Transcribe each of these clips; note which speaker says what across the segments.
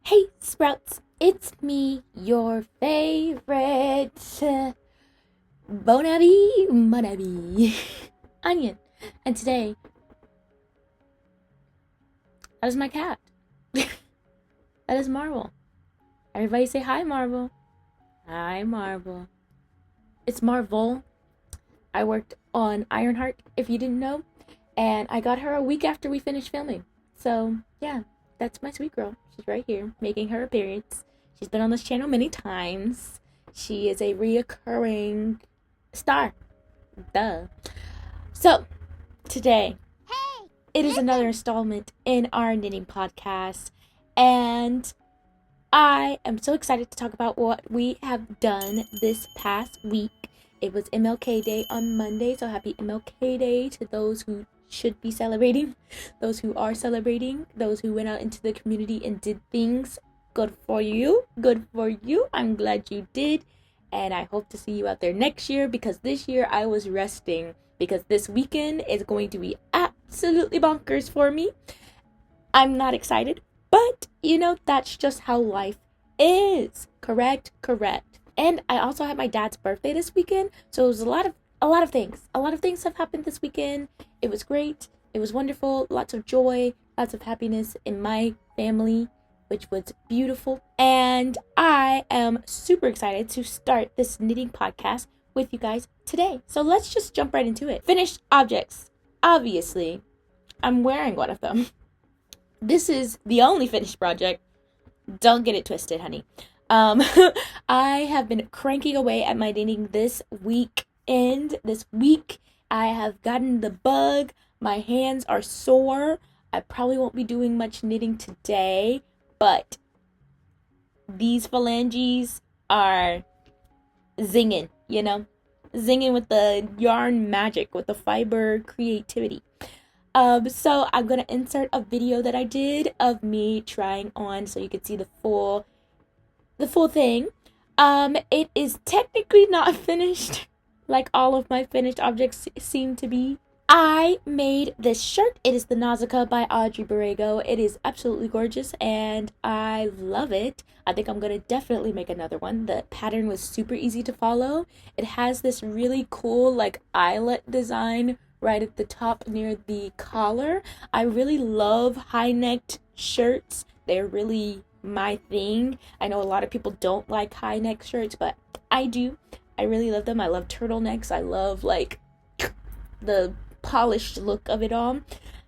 Speaker 1: Hey Sprouts, it's me, your favorite Bonabi Onion. And today, that is my cat. That is Marvel. Everybody say hi, Marvel. Hi, Marvel. It's Marvel. I worked on Ironheart, if you didn't know, and I got her a week after we finished filming. So, yeah, that's my sweet girl. She's right here, making her appearance. She's been on this channel many times. She is a reoccurring star. Duh. So, today, it is another installment in our knitting podcast, and I am so excited to talk about what we have done this past week. It was MLK Day on Monday, so happy MLK Day to those who should be celebrating, those who are celebrating, those who went out into the community and did things. Good for you. Good for you. I'm glad you did. And I hope to see you out there next year, because this year I was resting because this weekend is going to be absolutely bonkers for me. I'm not excited, but that's just how life is. Correct. And I also had my dad's birthday this weekend, so it was a lot of things. A lot of things have happened this weekend. It was great. It was wonderful. Lots of joy, lots of happiness in my family, which was beautiful. And I am super excited to start this knitting podcast with you guys today. So let's just jump right into it. Finished objects. Obviously, I'm wearing one of them. This is the only finished project. Don't get it twisted, honey. I have been cranking away at my knitting this weekend. This week, I have gotten the bug. My hands are sore. I probably won't be doing much knitting today, but these phalanges are zinging, zinging with the yarn magic, with the fiber creativity. So I'm gonna insert a video that I did of me trying on, so you can see the full thing. It is technically not finished, like all of my finished objects seem to be. I made this shirt. It is the Nausicaa by Audrey Borrego. It is absolutely gorgeous, and I love it. I think I'm gonna definitely make another one. The pattern was super easy to follow. It has this really cool, eyelet design right at the top near the collar. I really love high-necked shirts. They're really my thing. I know a lot of people don't like high neck shirts, but I do. I really love them. I love turtlenecks. I love the polished look of it all.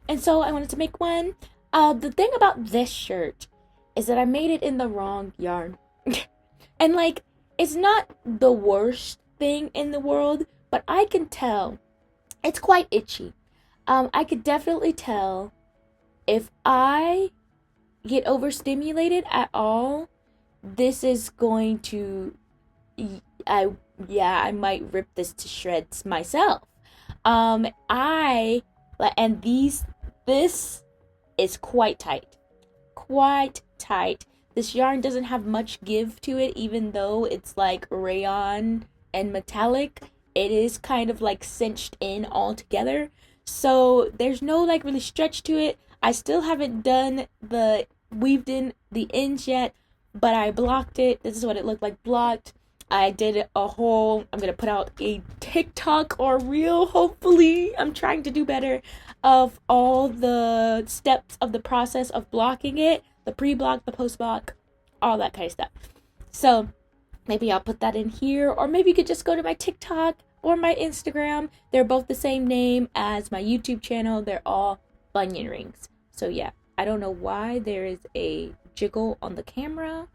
Speaker 1: And so I wanted to make one. The thing about this shirt is that I made it in the wrong yarn. And it's not the worst thing in the world, but I can tell it's quite itchy. I could definitely tell if I get overstimulated at all, this is going to, I might rip this to shreds myself. This is quite tight. This yarn doesn't have much give to it, even though it's rayon and metallic. It is kind of cinched in all together, so there's no really stretch to it. I still haven't done the weaved in the ends yet, but I blocked it. This is what it looked like blocked. I did I'm gonna put out a TikTok or reel, hopefully. I'm trying to do better, of all the steps of the process of blocking it, the pre-block, the post-block, all that kind of stuff. So maybe I'll put that in here, or maybe you could just go to my TikTok or my Instagram. They're both the same name as my YouTube channel. They're all bunion rings. So yeah, I don't know why there is a jiggle on the camera,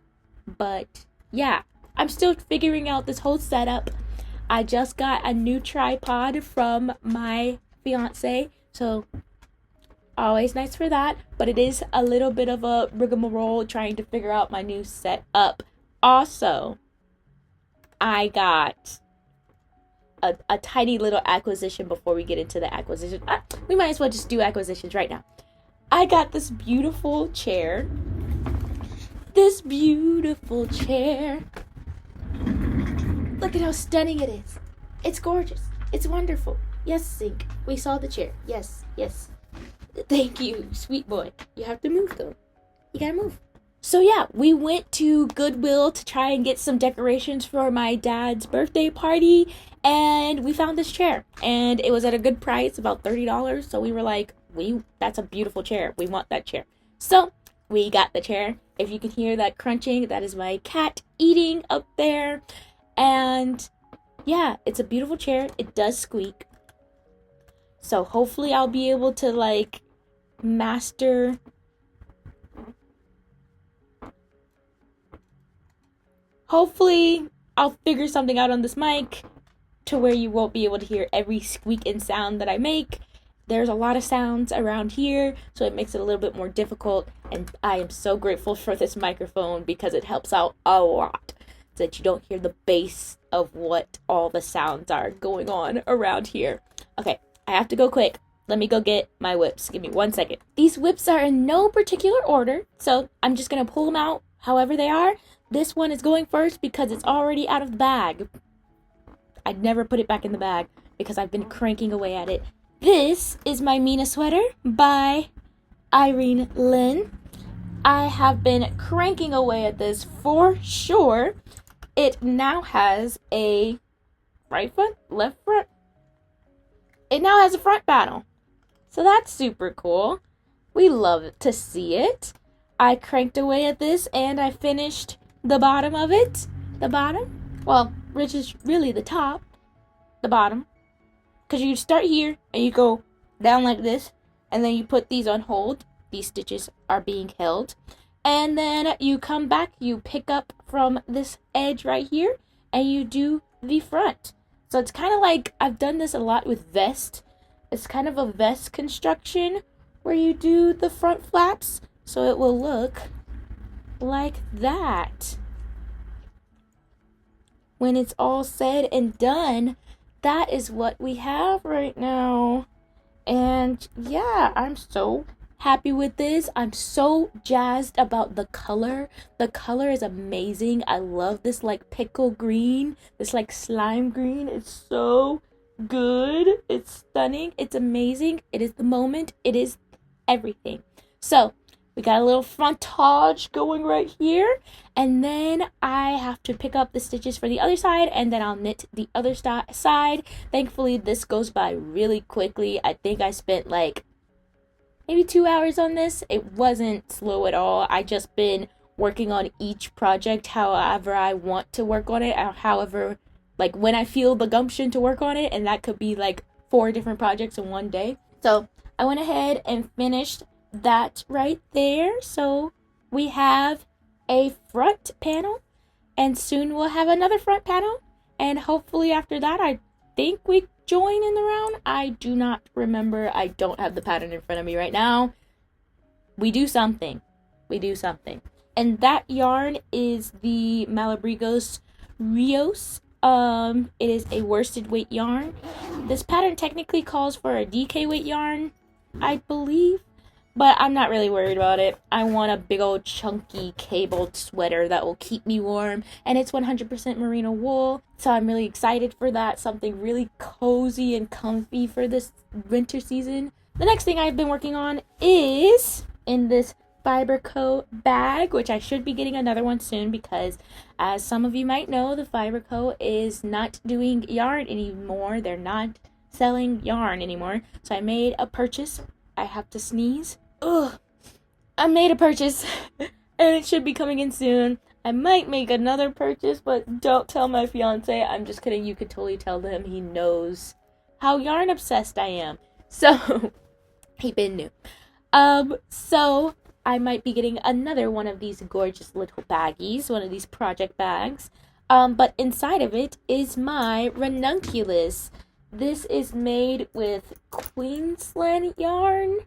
Speaker 1: but yeah, I'm still figuring out this whole setup. I just got a new tripod from my fiance, so always nice for that, but it is a little bit of a rigmarole trying to figure out my new setup. Also, I got a tiny little acquisition before we get into the acquisition. We might as well just do acquisitions right now. I got this beautiful chair. Look at how stunning it is. It's gorgeous. It's wonderful. Yes, Zink. We saw the chair. Yes. Thank you, sweet boy. You have to move, though. You gotta move. So yeah, we went to Goodwill to try and get some decorations for my dad's birthday party, and we found this chair, and it was at a good price, about $30. So we were like, that's a beautiful chair. We want that chair. So we got the chair. If you can hear that crunching, that is my cat eating up there. And yeah, it's a beautiful chair. It does squeak. So hopefully I'll be able to like master hopefully I'll figure something out on this mic to where you won't be able to hear every squeak and sound that I make. There's a lot of sounds around here, so it makes it a little bit more difficult, and I am so grateful for this microphone because it helps out a lot so that you don't hear the bass of what all the sounds are going on around here. Okay, I have to go quick. Let me go get my whips. Give me 1 second. These whips are in no particular order, so I'm just going to pull them out however they are. This one is going first because it's already out of the bag. I'd never put it back in the bag because I've been cranking away at it. This is my Mina sweater by Irene Lynn. I have been cranking away at this for sure. It now has a right front, left front. It now has a front panel. So that's super cool. We love to see it. I cranked away at this and I finished the bottom of it. The bottom? Well, which is really the top. The bottom. Because you start here and you go down like this. And then you put these on hold. These stitches are being held. And then you come back. You pick up from this edge right here. And you do the front. So it's kind of like, I've done this a lot with vest. It's kind of a vest construction where you do the front flaps. So it will look like that. When it's all said and done, that is what we have right now. And yeah, I'm so happy with this. I'm so jazzed about the color. The color is amazing. I love this like pickle green, this like slime green. It's so good. It's stunning. It's amazing. It is the moment. It is everything. So we got a little frontage going right here. And then I have to pick up the stitches for the other side. And then I'll knit the other side. Thankfully, this goes by really quickly. I think I spent like maybe 2 hours on this. It wasn't slow at all. I just been working on each project however I want to work on it. Or however, like when I feel the gumption to work on it. And that could be like 4 different projects in one day. So I went ahead and finished that right there. So we have a front panel, and soon we'll have another front panel, and hopefully after that I think we join in the round. I do not remember. I don't have the pattern in front of me right now. We do something. And that yarn is the Malabrigos Rios. It is a worsted weight yarn. This pattern technically calls for a DK weight yarn, I believe. But I'm not really worried about it. I want a big old chunky cabled sweater that will keep me warm. And it's 100% merino wool. So I'm really excited for that. Something really cozy and comfy for this winter season. The next thing I've been working on is in this Fiber Co bag, which I should be getting another one soon because as some of you might know, the Fiber Co is not doing yarn anymore. They're not selling yarn anymore. So I made a purchase. I have to sneeze. Ugh, I made a purchase and it should be coming in soon. I might make another purchase, but don't tell my fiance. I'm just kidding. You could totally tell him. He knows how yarn obsessed I am. So, he been new. So I might be getting another one of these gorgeous little baggies, one of these project bags. But inside of it is my ranunculus. This is made with Queensland yarn.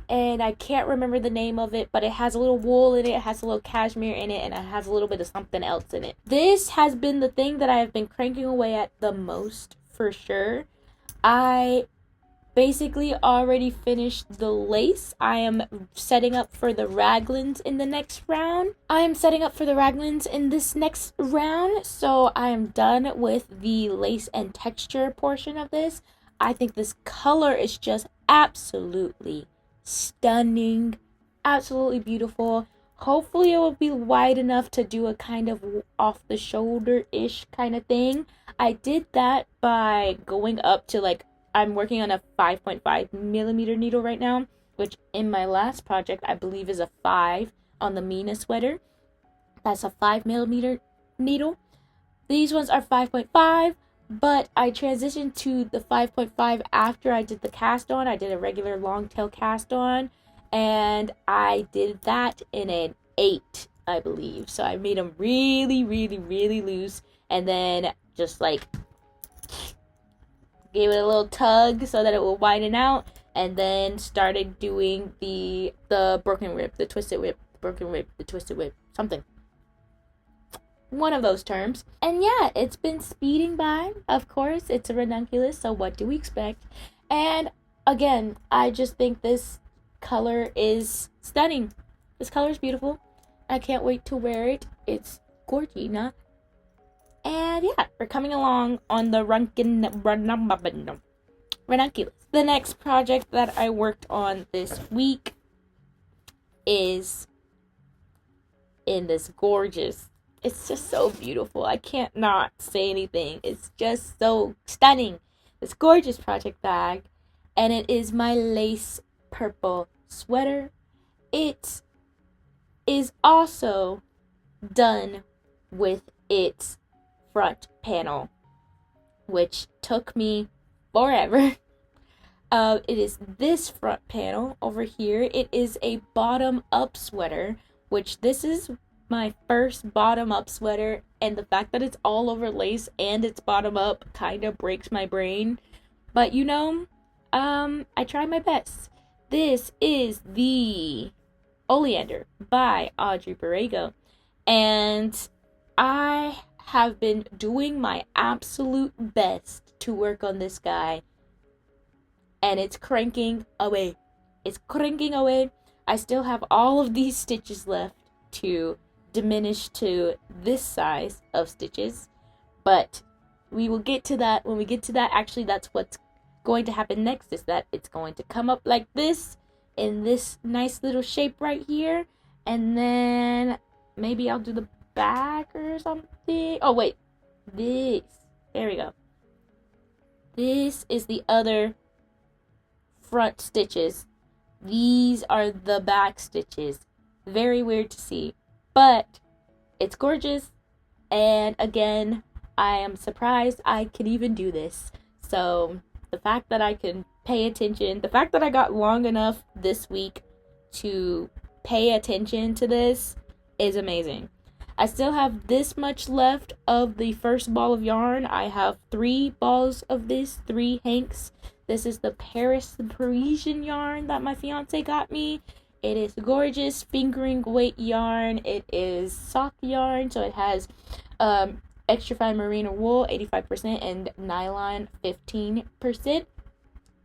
Speaker 1: And I can't remember the name of it, but it has a little wool in it, it has a little cashmere in it, and it has a little bit of something else in it. This has been the thing that I have been cranking away at the most, for sure. I basically already finished the lace. I am setting up for the raglans in the next round. So I am done with the lace and texture portion of this. I think this color is just absolutely stunning, absolutely beautiful. Hopefully it will be wide enough to do a kind of off the shoulder-ish kind of thing. I did that by going up to like, I'm working on a 5.5 millimeter needle right now, which in my last project I believe is a 5 on the Mina sweater. That's a 5 millimeter needle. These ones are 5.5, but I transitioned to the 5.5 after I did the cast on. I did a regular long tail cast on, and I did that in an 8, I believe. So I made them really, really, really loose, and then just like gave it a little tug so that it will widen out, and then started doing the broken whip, the twisted whip, broken whip, the twisted whip, something. One of those terms. And yeah, it's been speeding by. Of course, it's a ranunculus, so what do we expect? And again, I just think this color is stunning. This color is beautiful. I can't wait to wear it. It's gorgeous. And yeah, we're coming along on the ranunculus. The next project that I worked on this week is in this gorgeous, it's just so beautiful. I can't not say anything. It's just so stunning. This gorgeous project bag. And it is my lace purple sweater. It is also done with its front panel, which took me forever. It is this front panel over here. It is a bottom up sweater, which this is my first bottom up sweater, and the fact that it's all over lace and it's bottom up kind of breaks my brain, but I try my best. This is the Oleander by Audrey Borrego, and I have been doing my absolute best to work on this guy, and it's cranking away. I still have all of these stitches left to diminish to this size of stitches, but we will get to that when we get to that. Actually, that's what's going to happen next, is that it's going to come up like this in this nice little shape right here, and then maybe I'll do the back or something. Oh wait, there we go. This is the other front stitches. These are the back stitches. Very weird to see, but it's gorgeous. And again, I am surprised I can even do this. So the fact that I can pay attention, the fact that I got long enough this week to pay attention to this is amazing. I still have this much left of the first ball of yarn. I have 3 balls of this, 3 hanks. This is the Parisian yarn that my fiance got me. It is gorgeous fingering weight yarn. It is sock yarn, so it has extra fine merino wool 85% and nylon 15%.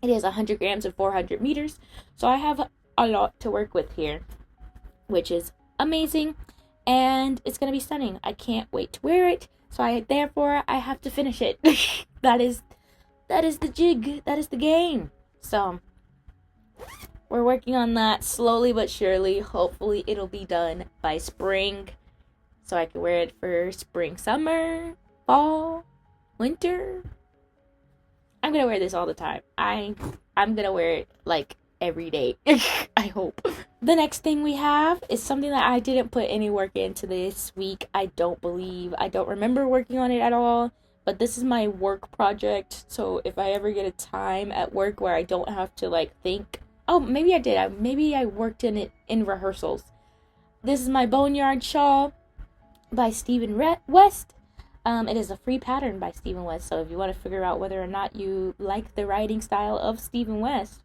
Speaker 1: It is 100 grams and 400 meters, so I have a lot to work with here, which is amazing, and it's gonna be stunning. I can't wait to wear it, so I have to finish it. that is the jig. That is the game. So we're working on that slowly but surely. Hopefully it'll be done by spring, so I can wear it for spring, summer, fall, winter. I'm gonna wear this all the time. I'm gonna wear it like every day. I hope. The next thing we have is something that I didn't put any work into this week. I don't remember working on it at all. But this is my work project, so if I ever get a time at work where I don't have to like think, oh, maybe I did. Maybe I worked in it in rehearsals. This is my Boneyard shawl by Stephen West. It is a free pattern by Stephen West, so if you want to figure out whether or not you like the writing style of Stephen West,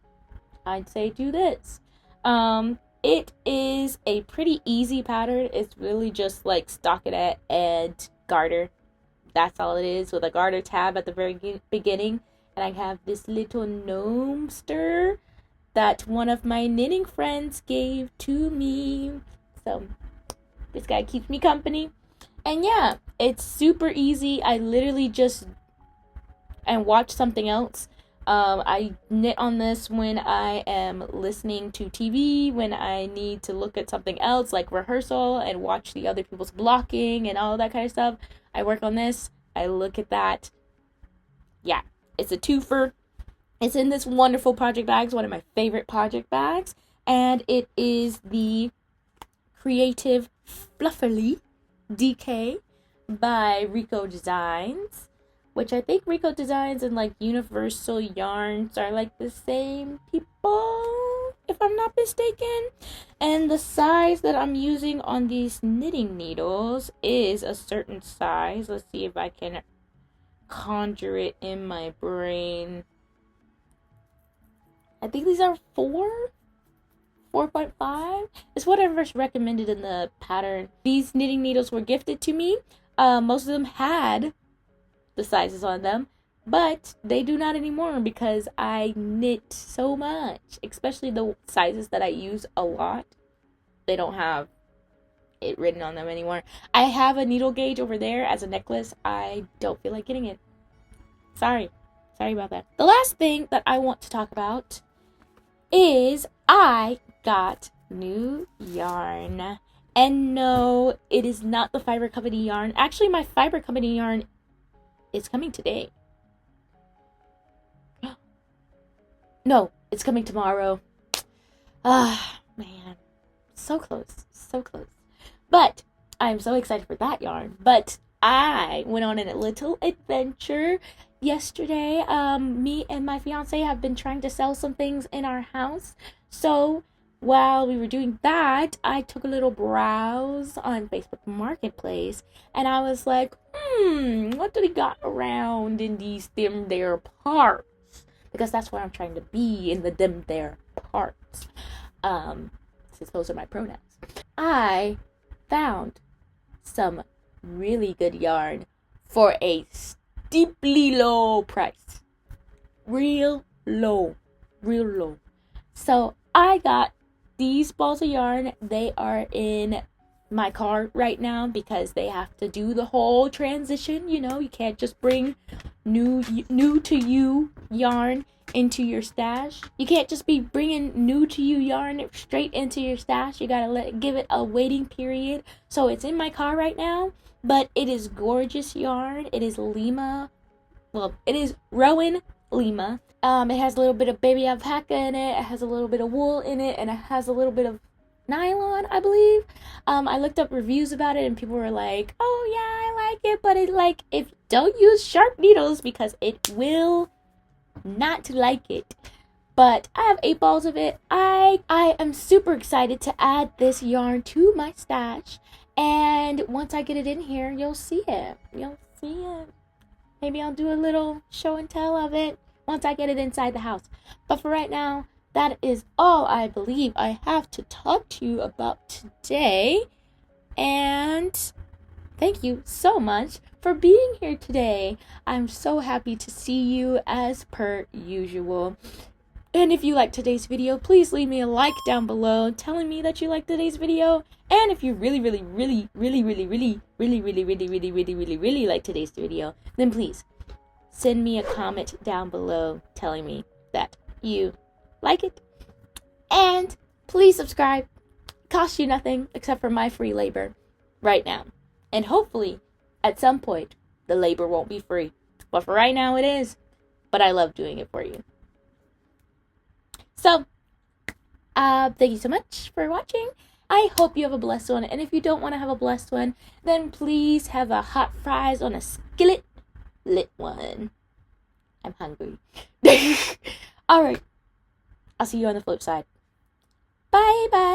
Speaker 1: I'd say do this. It is a pretty easy pattern. It's really just like stockinette and garter. That's all it is, with a garter tab at the very beginning. And I have this little gnomester that one of my knitting friends gave to me. So this guy keeps me company. And yeah, it's super easy. I literally just watch something else. I knit on this when I am listening to TV, when I need to look at something else like rehearsal and watch the other people's blocking and all that kind of stuff. I work on this. I look at that. Yeah, it's a twofer. It's in this wonderful project bag. It's one of my favorite project bags. And it is the Creative Fluffily DK by Rico Designs, which I think Rico Designs and like Universal Yarns are like the same people, if I'm not mistaken. And the size that I'm using on these knitting needles is a certain size. Let's see if I can conjure it in my brain. I think these are 4.5 is whatever's recommended in the pattern. These knitting needles were gifted to me. Most of them had the sizes on them, but they do not anymore because I knit so much, especially the sizes that I use a lot. They don't have it written on them anymore. I have a needle gauge over there as a necklace. I don't feel like getting it. Sorry about that. The last thing that I want to talk about is I got new yarn. And no, it is not the Fiber Company yarn. Actually, my Fiber Company yarn is coming today. No, it's coming tomorrow. Ah, man. So close. But I'm so excited for that yarn. But I went on a little adventure yesterday. Me and my fiance have been trying to sell some things in our house. So while we were doing that, I took a little browse on Facebook Marketplace, and I was like, what do we got around in these them there parts? Because that's where I'm trying to be, in the them there parts. Since those are my pronouns. I found some really good yarn for a steeply low price. Real low. So I got these balls of yarn. They are in my car right now because they have to do the whole transition. You know, you can't just bring new to you yarn into your stash. You can't just be bringing new to you yarn straight into your stash. You gotta give it a waiting period. So it's in my car right now, but it is gorgeous yarn. It is Lima. Well, it is Rowan Lima. It has a little bit of baby alpaca in it. It has a little bit of wool in it, and it has a little bit of nylon, I believe. I looked up reviews about it, and people were like, "Oh yeah, I like it," but if don't use sharp needles because it will not like it. But I have 8 balls of it. I am super excited to add this yarn to my stash, and once I get it in here, you'll see it. Maybe I'll do a little show and tell of it once I get it inside the house. But for right now, that is all I believe I have to talk to you about today. And thank you so much for being here today. I'm so happy to see you as per usual. And if you liked today's video, please leave me a like down below telling me that you liked today's video. And if you really like today's video, then please send me a comment down below telling me that you like it. And please subscribe. It costs you nothing except for my free labor right now. And hopefully, at some point, the labor won't be free. But for right now, it is. But I love doing it for you. So, thank you so much for watching. I hope you have a blessed one. And if you don't want to have a blessed one, then please have a hot fries on a skillet lit one. I'm hungry. Alright. I'll see you on the flip side. Bye bye.